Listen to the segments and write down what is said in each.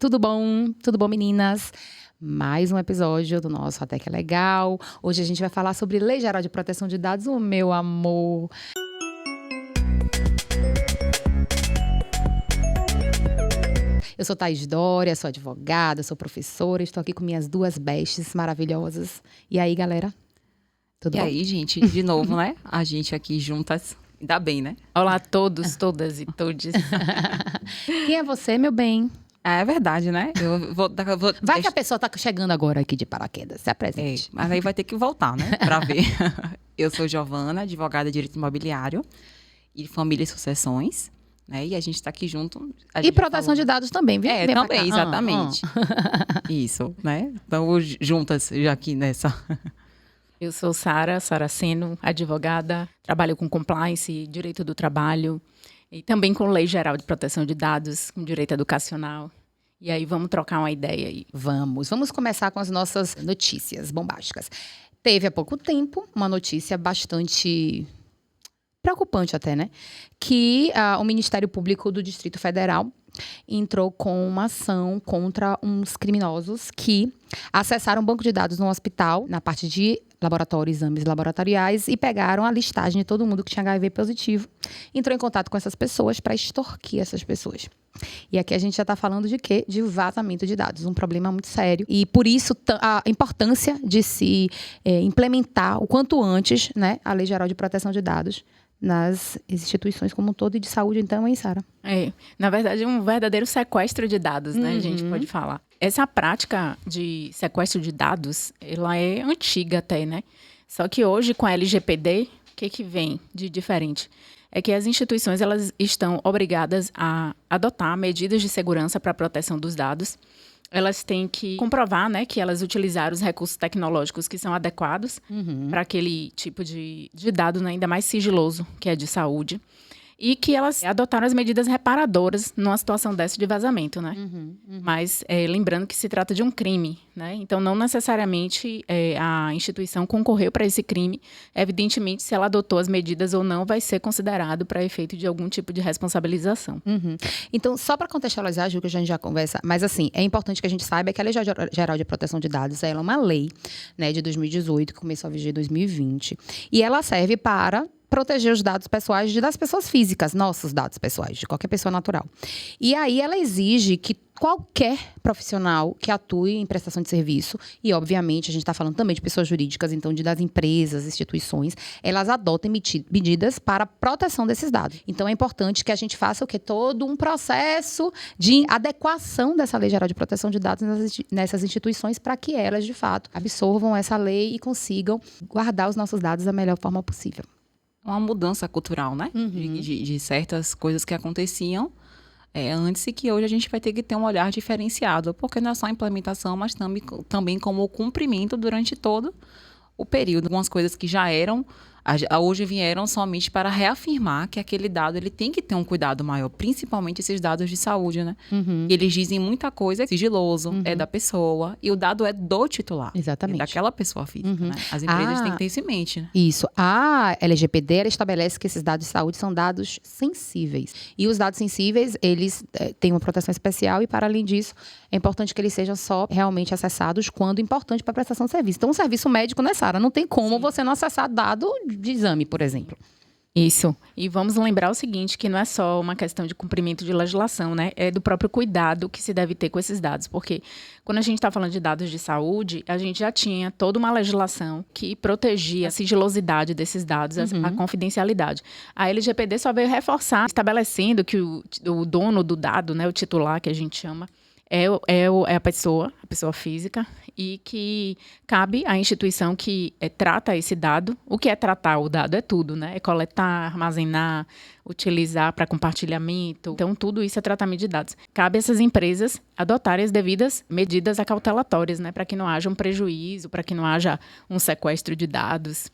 Tudo bom? Tudo bom, meninas? Mais um episódio do nosso Até Que é Legal. Hoje a gente vai falar sobre Lei Geral de Proteção de Dados, o meu amor. Eu sou Thaís Dória, sou advogada, sou professora, estou aqui com minhas duas bestes maravilhosas. E aí, galera? Tudo bom? E aí, gente, de novo, né? A gente aqui juntas. Ainda bem, né? Olá a todos, todas e todes. Quem é você, meu bem? É verdade, né? Eu vou Vai que a pessoa tá chegando agora aqui de paraquedas. Se apresente. mas aí vai ter que voltar, né? Pra ver. Eu sou Giovana, advogada de Direito Imobiliário e Família e Sucessões, né? E a gente tá aqui junto. E proteção de dados também, viu? É, Vem pra também, cá. exatamente. Isso, né? Estamos juntas já aqui nessa. Eu sou Sara Saraceno, advogada, trabalho com compliance, direito do trabalho e também com Lei Geral de Proteção de Dados, com direito educacional. E aí vamos trocar uma ideia aí. Vamos começar com as nossas notícias bombásticas. Teve há pouco tempo uma notícia bastante preocupante até, né? Que o Ministério Público do Distrito Federal entrou com uma ação contra uns criminosos que acessaram um banco de dados no hospital, na parte de laboratório, exames laboratoriais, e pegaram a listagem de todo mundo que tinha HIV positivo. Entrou em contato com essas pessoas para extorquir essas pessoas. E aqui a gente já está falando de quê? De vazamento de dados, um problema muito sério. E por isso a importância de se implementar o quanto antes, né, a Lei Geral de Proteção de Dados nas instituições como um todo e de saúde, então, hein, Sara? Na verdade, é um verdadeiro sequestro de dados, né? A gente pode falar. Essa prática de sequestro de dados, ela é antiga até, né? Só que hoje, com a LGPD, o que vem de diferente? É que as instituições, elas estão obrigadas a adotar medidas de segurança para a proteção dos dados. Elas têm que comprovar, né, que elas utilizaram os recursos tecnológicos que são adequados para aquele tipo de dado, né, ainda mais sigiloso, que é de saúde. E que elas adotaram as medidas reparadoras numa situação dessa de vazamento, né? Mas lembrando que se trata de um crime, né? Então, não necessariamente a instituição concorreu para esse crime. Evidentemente, se ela adotou as medidas ou não, vai ser considerado para efeito de algum tipo de responsabilização. Então, só para contextualizar, Ju, que a gente já conversa, mas assim, é importante que a gente saiba que a Lei Geral de Proteção de Dados, ela é uma lei, né, de 2018, que começou a viger em 2020. E ela serve para proteger os dados pessoais das pessoas físicas, nossos dados pessoais, de qualquer pessoa natural. E aí ela exige que qualquer profissional que atue em prestação de serviço, e obviamente a gente está falando também de pessoas jurídicas, então das empresas, instituições, elas adotem medidas para a proteção desses dados. Então é importante que a gente faça o quê? Todo um processo de adequação dessa Lei Geral de Proteção de Dados nessas instituições para que elas, de fato, absorvam essa lei e consigam guardar os nossos dados da melhor forma possível. Uma mudança cultural, né? De certas coisas que aconteciam antes e que hoje a gente vai ter que ter um olhar diferenciado, porque não é só a implementação, mas também como o cumprimento durante todo o período. Algumas coisas que já eram, hoje vieram somente para reafirmar que aquele dado ele tem que ter um cuidado maior, principalmente esses dados de saúde, né? Eles dizem muita coisa, é sigiloso, é da pessoa, e o dado é do titular. Exatamente. É daquela pessoa física, né? As empresas têm que ter isso em mente, né? Isso. A LGPD, ela estabelece que esses dados de saúde são dados sensíveis. E os dados sensíveis, eles têm uma proteção especial e, para além disso, é importante que eles sejam só realmente acessados quando importante para a prestação de serviço. Então, um serviço médico, né, Sara? Não tem como você não acessar dado de exame, por exemplo. Isso. E vamos lembrar o seguinte, que não é só uma questão de cumprimento de legislação, né? É do próprio cuidado que se deve ter com esses dados. Porque quando a gente está falando de dados de saúde, a gente já tinha toda uma legislação que protegia a sigilosidade desses dados, a confidencialidade. A LGPD só veio reforçar, estabelecendo que o dono do dado, né, o titular que a gente chama, é a pessoa física, e que cabe à instituição que trata esse dado. O que é tratar o dado? É tudo, né? É coletar, armazenar, utilizar para compartilhamento. Então, tudo isso é tratamento de dados. Cabe a essas empresas adotarem as devidas medidas acautelatórias, né? Para que não haja um prejuízo, para que não haja um sequestro de dados.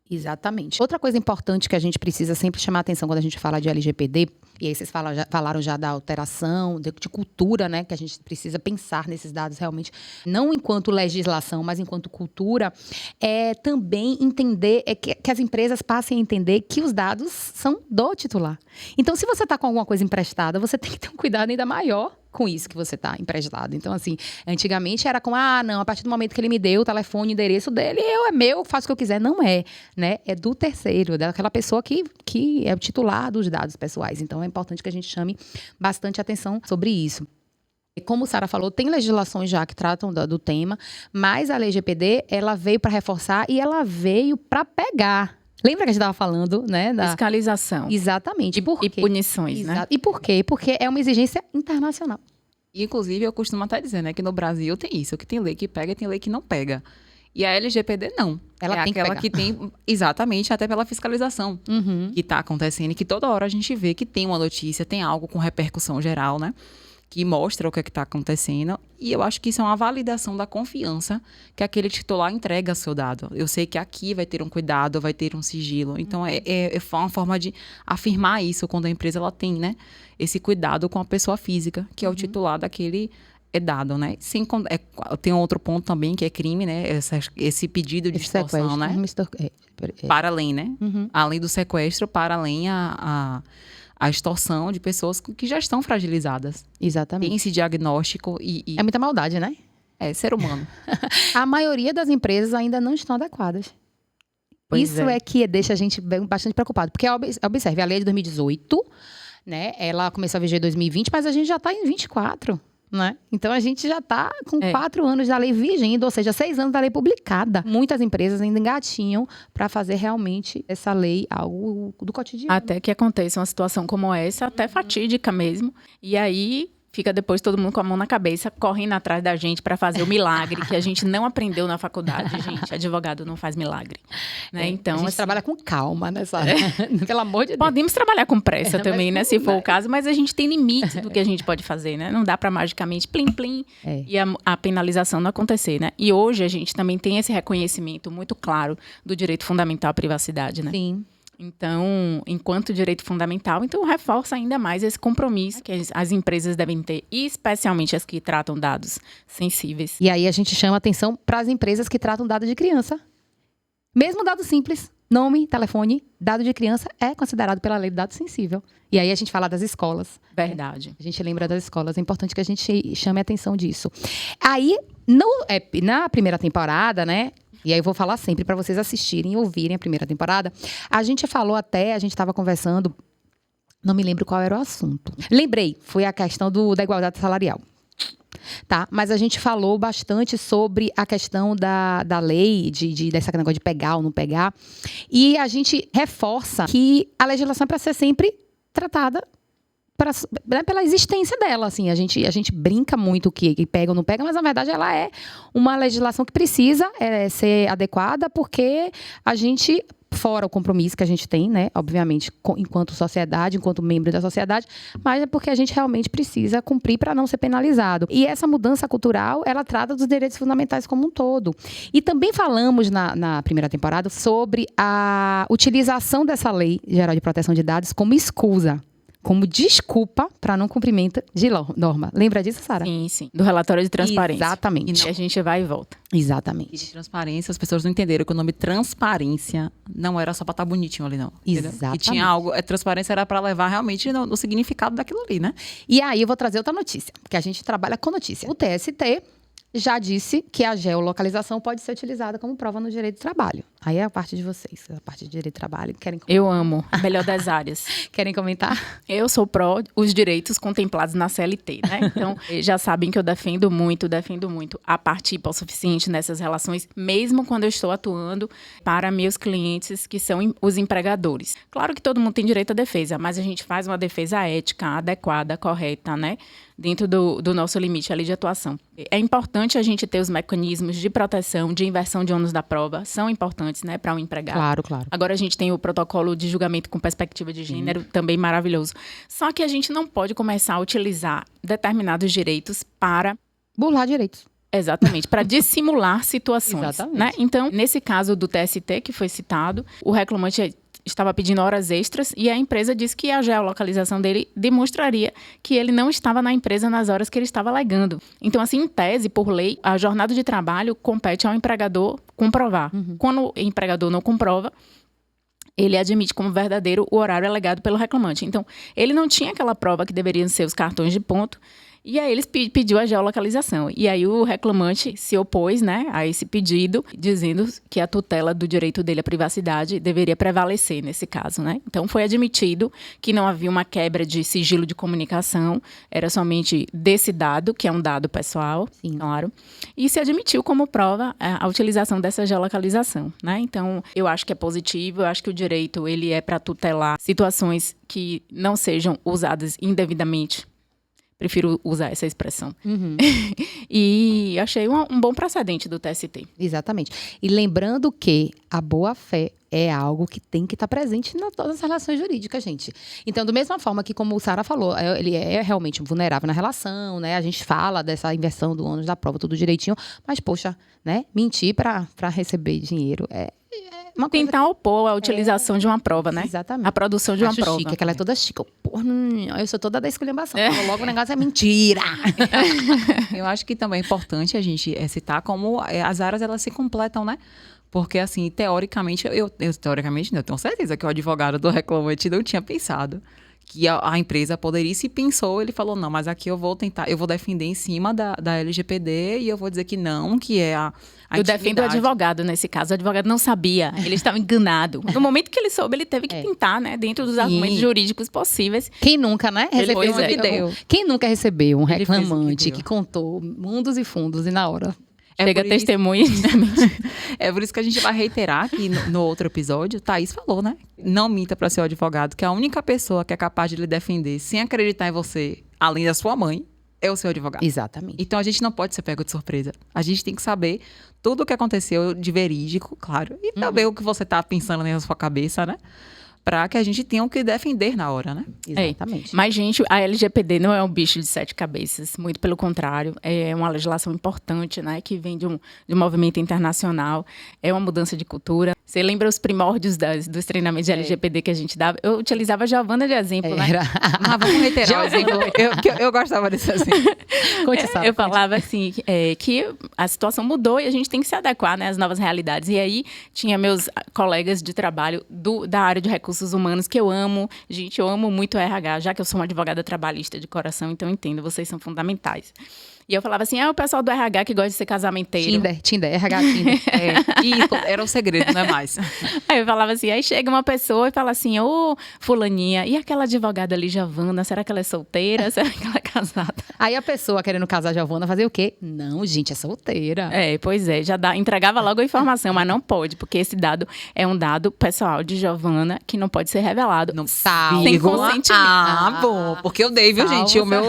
Exatamente. Outra coisa importante que a gente precisa sempre chamar a atenção quando a gente fala de LGPD, e aí vocês falaram já da alteração, de cultura, né? Que a gente precisa pensar nesses dados realmente, não enquanto legislação, mas enquanto cultura, é também entender, que as empresas passem a entender que os dados são do titular. Então, se você está com alguma coisa emprestada, você tem que ter um cuidado ainda maior com isso que você está emprestado. Então, assim, antigamente era como, não, a partir do momento que ele me deu o telefone, o endereço dele, é meu, faço o que eu quiser. Não é, né? É do terceiro, daquela pessoa que é o titular dos dados pessoais. Então, é importante que a gente chame bastante atenção sobre isso. Como a Sara falou, tem legislações já que tratam do tema, mas a Lei LGPD, ela veio para reforçar e ela veio para pegar. Lembra que a gente estava falando, né? Fiscalização. Exatamente. E punições, né? E por quê? Porque é uma exigência internacional. E, inclusive, eu costumo até dizer, né, que no Brasil tem isso, que tem lei que pega e tem lei que não pega. E a LGPD não. Ela tem aquela que tem, exatamente, até pela fiscalização que está acontecendo e que toda hora a gente vê que tem uma notícia, tem algo com repercussão geral, né? Que mostra o que está acontecendo. E eu acho que isso é uma validação da confiança que aquele titular entrega ao seu dado. Eu sei que aqui vai ter um cuidado, vai ter um sigilo. Então, é uma forma de afirmar isso quando a empresa ela tem, né, esse cuidado com a pessoa física, que é o titular daquele dado, né? Tem outro ponto também, que é crime, né? Esse pedido de extorsão, né? Para além, né? Além do sequestro, para além a extorsão de pessoas que já estão fragilizadas. Exatamente. Tem esse diagnóstico É muita maldade, né? É ser humano. A maioria das empresas ainda não estão adequadas. Isso é que deixa a gente bastante preocupado. Porque, observe, a lei de 2018, né? Ela começou a viger em 2020, mas a gente já está em 24, né? Então, a gente já está com 4 anos da lei vigente, ou seja, 6 anos da lei publicada. Muitas empresas ainda engatinham para fazer realmente essa lei algo do cotidiano. Até que aconteça uma situação como essa, até fatídica mesmo. E aí fica depois todo mundo com a mão na cabeça, correndo atrás da gente para fazer o milagre que a gente não aprendeu na faculdade, gente. Advogado não faz milagre, né? Então, a gente trabalha com calma nessa, pelo amor de Deus. Podemos trabalhar com pressa também, né? Se for o caso, mas a gente tem limite do que a gente pode fazer, né? Não dá para magicamente plim plim e a penalização não acontecer, né? E hoje a gente também tem esse reconhecimento muito claro do direito fundamental à privacidade, né? Sim. Então, enquanto direito fundamental, então reforça ainda mais esse compromisso que as empresas devem ter, e especialmente as que tratam dados sensíveis. E aí a gente chama atenção para as empresas que tratam dados de criança. Mesmo dado simples, nome, telefone, dado de criança é considerado pela lei de dado sensível. E aí a gente fala das escolas. Verdade. A gente lembra das escolas, é importante que a gente chame a atenção disso. Aí, na primeira temporada, né? E aí eu vou falar sempre para vocês assistirem e ouvirem a primeira temporada. A gente estava conversando, não me lembro qual era o assunto. Lembrei, foi a questão da igualdade salarial. Tá? Mas a gente falou bastante sobre a questão da lei, desse negócio de pegar ou não pegar. E a gente reforça que a legislação é para ser sempre tratada pela existência dela, assim, a gente brinca muito que pega ou não pega, mas na verdade ela é uma legislação que precisa ser adequada, porque a gente, fora o compromisso que a gente tem, né, obviamente, enquanto sociedade, enquanto membro da sociedade, mas é porque a gente realmente precisa cumprir para não ser penalizado. E essa mudança cultural, ela trata dos direitos fundamentais como um todo. E também falamos na primeira temporada sobre a utilização dessa Lei Geral de Proteção de Dados como escusa, como desculpa para não cumprimento de norma. Lembra disso, Sara? Sim, sim. Do relatório de transparência. Exatamente. E a gente vai e volta. Exatamente. E de transparência, as pessoas não entenderam que o nome transparência não era só para estar bonitinho ali, não. Exatamente. Que tinha algo... transparência era para levar realmente no significado daquilo ali, né? E aí eu vou trazer outra notícia, porque a gente trabalha com notícia. O TST já disse que a geolocalização pode ser utilizada como prova no direito do trabalho. Aí é a parte de vocês, a parte de direito do trabalho. Querem comentar? Eu amo. A melhor das áreas. Querem comentar? Eu sou pró os direitos contemplados na CLT, né? Então, já sabem que eu defendo muito a parte hipossuficiente nessas relações, mesmo quando eu estou atuando para meus clientes, que são os empregadores. Claro que todo mundo tem direito à defesa, mas a gente faz uma defesa ética, adequada, correta, né? Dentro do nosso limite ali de atuação. É importante a gente ter os mecanismos de proteção, de inversão de ônus da prova, são importantes, né, para o empregado. Claro, claro. Agora a gente tem o protocolo de julgamento com perspectiva de gênero, também maravilhoso. Só que a gente não pode começar a utilizar determinados direitos para... burlar direitos. Exatamente, para dissimular situações. Exatamente. Né? Então, nesse caso do TST, que foi citado, o reclamante estava pedindo horas extras e a empresa disse que a geolocalização dele demonstraria que ele não estava na empresa nas horas que ele estava alegando. Então, assim, em tese, por lei, a jornada de trabalho compete ao empregador comprovar. Quando o empregador não comprova, ele admite como verdadeiro o horário alegado pelo reclamante. Então, ele não tinha aquela prova que deveriam ser os cartões de ponto E aí eles pediu a geolocalização. E aí o reclamante se opôs, né, a esse pedido, dizendo que a tutela do direito dele à privacidade deveria prevalecer nesse caso, né? Então foi admitido que não havia uma quebra de sigilo de comunicação, era somente desse dado, que é um dado pessoal, Sim. claro. E se admitiu como prova a utilização dessa geolocalização, né? Então eu acho que é positivo, eu acho que o direito ele é para tutelar situações que não sejam usadas indevidamente. Prefiro usar essa expressão. E achei um bom precedente do TST. Exatamente. E lembrando que a boa-fé é algo que tem que estar presente em todas as relações jurídicas, gente. Então, da mesma forma que, como o Sara falou, ele é realmente vulnerável na relação, né? A gente fala dessa inversão do ônus da prova, tudo direitinho. Mas, poxa, né? Mentir para receber dinheiro é uma coisa... Tentar opor a utilização de uma prova, né? Exatamente. A produção de uma Acho prova. chique, que ela é toda chique. Eu sou toda da esculhambação. Logo o negócio é mentira. Eu acho que também é importante a gente citar como as áreas elas se completam, né? Porque, assim, teoricamente, eu tenho certeza que o advogado do reclamante não tinha pensado que a empresa poderia, se pensou, ele falou, não, mas aqui eu vou defender em cima da LGPD e eu vou dizer que não, que é a eu defendo o advogado nesse caso. O advogado não sabia, ele estava enganado. No momento que ele soube, ele teve que tentar, né? Dentro dos argumentos jurídicos possíveis. Quem nunca, né? Quem nunca recebeu um reclamante que que contou mundos e fundos e na hora... Chega testemunha. É por isso que a gente vai reiterar que no outro episódio, Thaís falou, né? Não minta para seu advogado, que a única pessoa que é capaz de lhe defender sem acreditar em você, além da sua mãe, é o seu advogado. Exatamente. Então a gente não pode ser pego de surpresa. A gente tem que saber tudo o que aconteceu de verídico, claro. E também o que você tá pensando na sua cabeça, né? Para que a gente tenha o que defender na hora, né? Exatamente. Mas, gente, a LGPD não é um bicho de 7 cabeças. Muito pelo contrário. É uma legislação importante, né? Que vem de um movimento internacional. É uma mudança de cultura. Você lembra os primórdios dos treinamentos de LGPD que a gente dava? Eu utilizava a Giovana de exemplo, né? Mas vamos reiterar o exemplo. Eu gostava desse exemplo. Eu falava assim, que a situação mudou e a gente tem que se adequar, né, às novas realidades. E aí, tinha meus colegas de trabalho da área de recursos humanos, que eu amo. Gente, eu amo muito o RH, já que eu sou uma advogada trabalhista de coração, então eu entendo, vocês são fundamentais. E eu falava assim, o pessoal do RH que gosta de ser casamenteiro. Tinder, RH Tinder. E era um segredo, não é mais. Aí eu falava assim, aí chega uma pessoa e fala assim, fulaninha, e aquela advogada ali, Giovana, será que ela é solteira? Será que ela é casada? Aí a pessoa querendo casar a Giovana fazer o quê? Não, gente, é solteira. Pois é, entregava logo a informação, mas não pode, porque esse dado é um dado pessoal de Giovana que não pode ser revelado. Não sem consentimento. Bom, porque eu dei, viu, gente? O meu,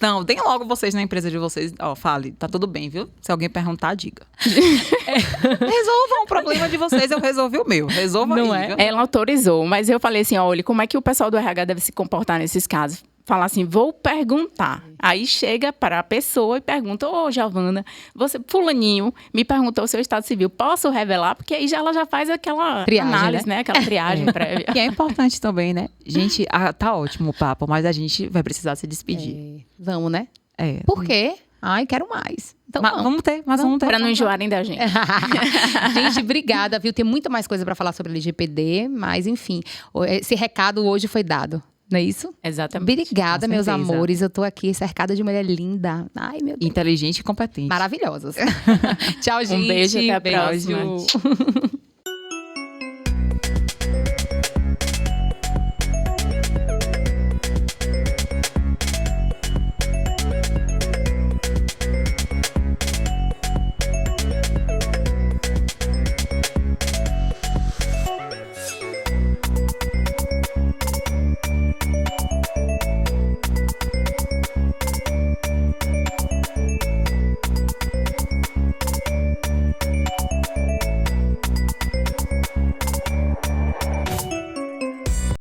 não, deem logo vocês na empresa de vocês, fale, tá tudo bem, viu? Se alguém perguntar, diga. Resolvam o problema de vocês, eu resolvi o meu. Resolva não aí, viu? Ela autorizou, mas eu falei assim, olha, como é que o pessoal do RH deve se comportar nesses casos? Falar assim, vou perguntar. Aí chega para a pessoa e pergunta, Giovana, fulaninho me perguntou o seu estado civil, posso revelar? Porque aí ela já faz aquela triagem, análise, né? Aquela triagem prévia. E é importante também, né? Gente, tá ótimo o papo, mas a gente vai precisar se despedir. Vamos, né? Por quê? Ai, quero mais. Então, vamos ter. Para não enjoarem da gente. Gente, obrigada, viu? Tem muita mais coisa para falar sobre LGPD, mas enfim, esse recado hoje foi dado. Não é isso? Exatamente. Obrigada, meus amores. Eu tô aqui cercada de mulher linda. Ai, meu Deus. Inteligente e competente. Maravilhosas. Tchau, gente. Um beijo, até a próxima.